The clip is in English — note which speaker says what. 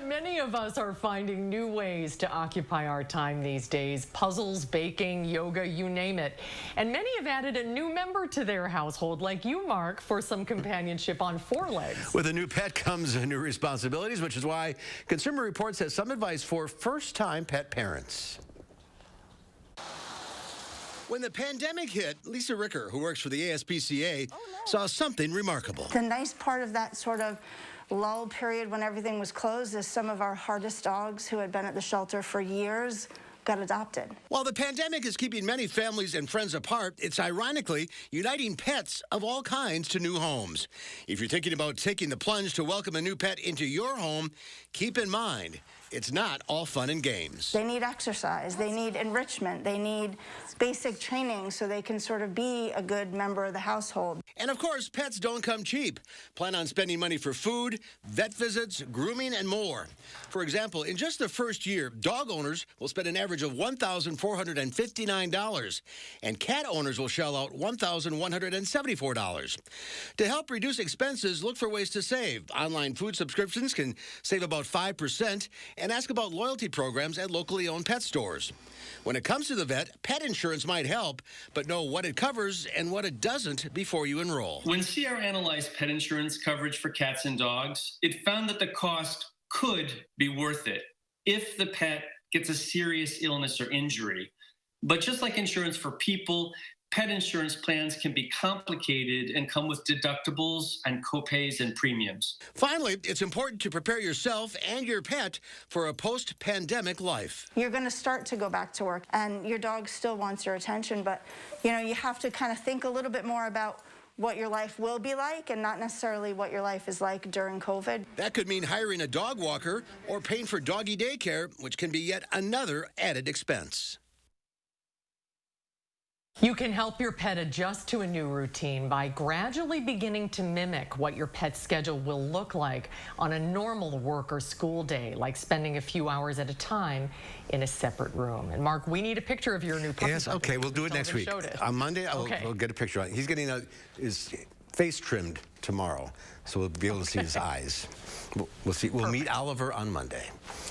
Speaker 1: Many of us are finding new ways to occupy our time these days. Puzzles, baking, yoga, you name it. And many have added a new member to their household, like you, Mark, for some companionship on four legs.
Speaker 2: With a new pet comes new responsibilities, which is why Consumer Reports has some advice for first-time pet parents. When the pandemic hit, Lisa Ricker, who works for the ASPCA, saw something remarkable.
Speaker 3: The nice part of that sort of lull period when everything was closed is some of our hardest dogs who had been at the shelter for years got adopted.
Speaker 2: While the pandemic is keeping many families and friends apart, it's ironically uniting pets of all kinds to new homes. If you're thinking about taking the plunge to welcome a new pet into your home, keep in mind, it's not all fun and games.
Speaker 3: They need exercise, they need enrichment, they need basic training so they can sort of be a good member of the household.
Speaker 2: And of course, pets don't come cheap. Plan on spending money for food, vet visits, grooming, and more. For example, in just the first year, dog owners will spend an average of $1,459, and cat owners will shell out $1,174. To help reduce expenses, look for ways to save. Online food subscriptions can save about 5%, and ask about loyalty programs at locally owned pet stores. When it comes to the vet, pet insurance might help, but know what it covers and what it doesn't before you enroll.
Speaker 4: When CR analyzed pet insurance coverage for cats and dogs, it found that the cost could be worth it if the pet gets a serious illness or injury. But just like insurance for people, pet insurance plans can be complicated and come with deductibles and copays and premiums.
Speaker 2: Finally, it's important to prepare yourself and your pet for a post-pandemic life.
Speaker 3: You're going to start to go back to work, and your dog still wants your attention, but you have to kind of think a little bit more about what your life will be like and not necessarily what your life is like during COVID.
Speaker 2: That could mean hiring a dog walker or paying for doggy daycare, which can be yet another added expense.
Speaker 1: You can help your pet adjust to a new routine by gradually beginning to mimic what your pet's schedule will look like on a normal work or school day, like spending a few hours at a time in a separate room. And Mark, we need a picture of your new puppy.
Speaker 2: Yes, okay, we'll do it next week. On Monday, we'll get a picture. He's getting his face trimmed tomorrow, so we'll be able to see his eyes. We'll see. We'll meet Oliver on Monday.